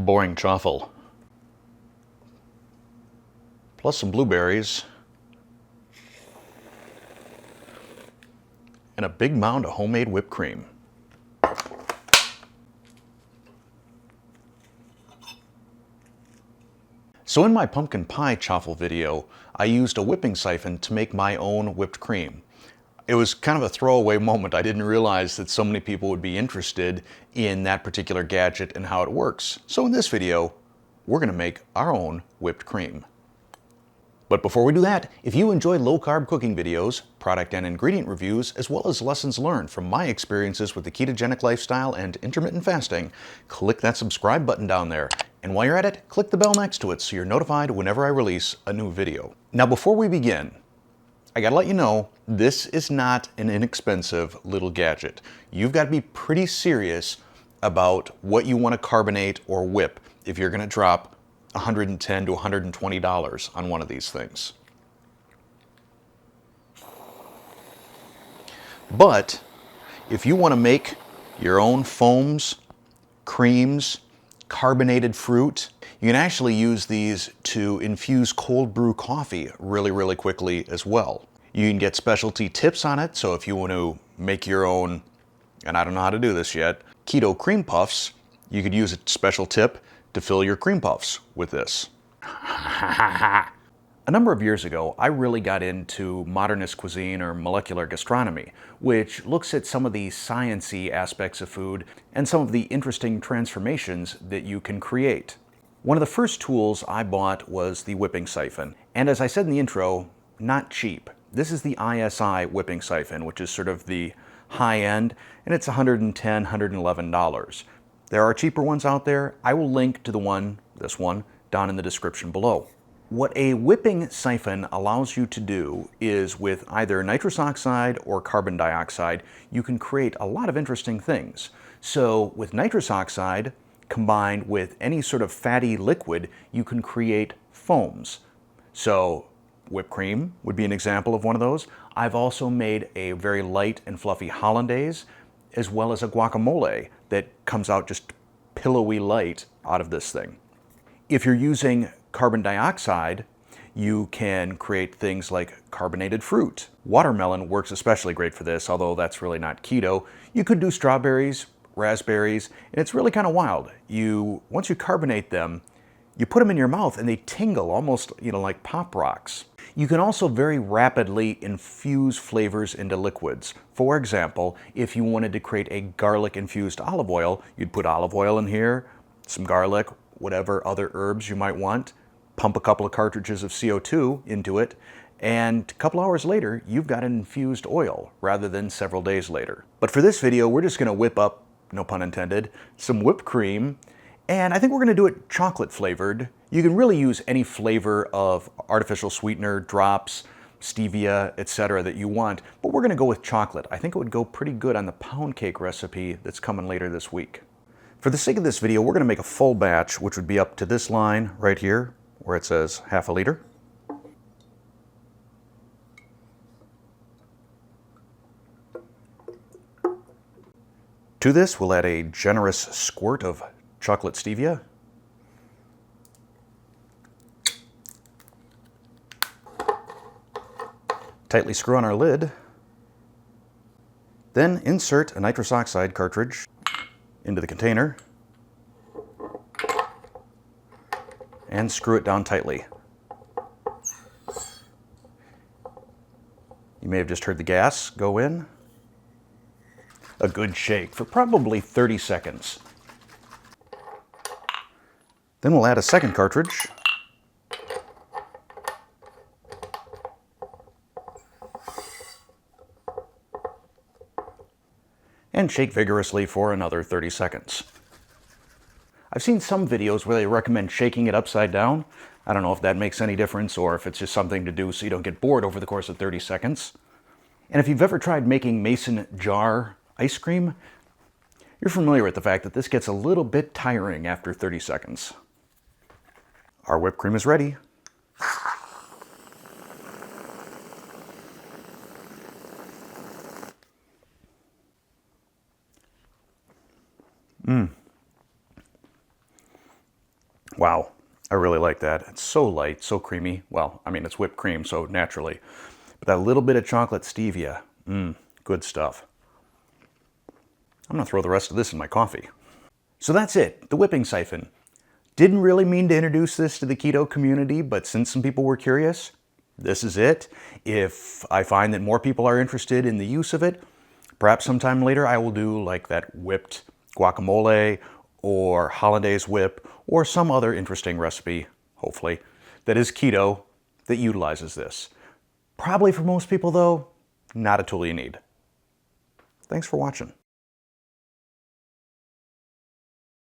boring chaffle, plus some blueberries, and a big mound of homemade whipped cream. So in my pumpkin pie chaffle video, I used a whipping siphon to make my own whipped cream. It was kind of a throwaway moment. I didn't realize that so many people would be interested in that particular gadget and how it works. So in this video, we're going to make our own whipped cream. But before we do that, if you enjoy low-carb cooking videos, product and ingredient reviews, as well as lessons learned from my experiences with the ketogenic lifestyle and intermittent fasting, click that subscribe button down there. And while you're at it, click the bell next to it so you're notified whenever I release a new video. Now before we begin, I gotta let you know, this is not an inexpensive little gadget. You've got to be pretty serious about what you want to carbonate or whip if you're gonna drop $110 to $120 on one of these things. But if you want to make your own foams, creams, carbonated fruit, you can actually use these to infuse cold brew coffee really quickly as well. You can get specialty tips on it, so if you want to make your own, and I don't know how to do this yet, keto cream puffs, you could use a special tip to fill your cream puffs with this. A number of years ago, I really got into modernist cuisine or molecular gastronomy, which looks at some of the science-y aspects of food and some of the interesting transformations that you can create. One of the first tools I bought was the whipping siphon, and as I said in the intro, not cheap. This is the ISI whipping siphon, which is sort of the high end, and it's $110, $111. There are cheaper ones out there. I will link to this one, down in the description below. What a whipping siphon allows you to do is with either nitrous oxide or carbon dioxide, you can create a lot of interesting things. So with nitrous oxide, combined with any sort of fatty liquid, you can create foams. So whipped cream would be an example of one of those. I've also made a very light and fluffy hollandaise, as well as a guacamole that comes out just pillowy light out of this thing. If you're using carbon dioxide, you can create things like carbonated fruit. Watermelon works especially great for this, although that's really not keto. You could do strawberries, raspberries, and it's really kind of wild. Once you carbonate them, you put them in your mouth and they tingle almost, like pop rocks. You can also very rapidly infuse flavors into liquids. For example, if you wanted to create a garlic-infused olive oil, you'd put olive oil in here, some garlic, whatever other herbs you might want, pump a couple of cartridges of CO2 into it, and a couple hours later, you've got an infused oil rather than several days later. But for this video, we're just gonna whip up, no pun intended, some whipped cream, and I think we're gonna do it chocolate flavored. You can really use any flavor of artificial sweetener, drops, stevia, etc. that you want, but we're gonna go with chocolate. I think it would go pretty good on the pound cake recipe that's coming later this week. For the sake of this video, we're gonna make a full batch, which would be up to this line right here, where it says half a liter. To this, we'll add a generous squirt of chocolate stevia. Tightly screw on our lid. Then insert a nitrous oxide cartridge into the container and screw it down tightly. You may have just heard the gas go in. A good shake for probably 30 seconds. Then we'll add a second cartridge. And shake vigorously for another 30 seconds. I've seen some videos where they recommend shaking it upside down. I don't know if that makes any difference or if it's just something to do so you don't get bored over the course of 30 seconds. And if you've ever tried making mason jar ice cream, you're familiar with the fact that this gets a little bit tiring after 30 seconds. Our whipped cream is ready. Wow, I really like that. It's so light, so creamy. Well, I mean, it's whipped cream, so naturally. But that little bit of chocolate stevia, good stuff. I'm gonna throw the rest of this in my coffee. So that's it, the whipping siphon. Didn't really mean to introduce this to the keto community, but since some people were curious, this is it. If I find that more people are interested in the use of it, perhaps sometime later I will do like that whipped guacamole or hollandaise whip or some other interesting recipe, hopefully, that is keto that utilizes this. Probably for most people though, not a tool you need. Thanks for watching.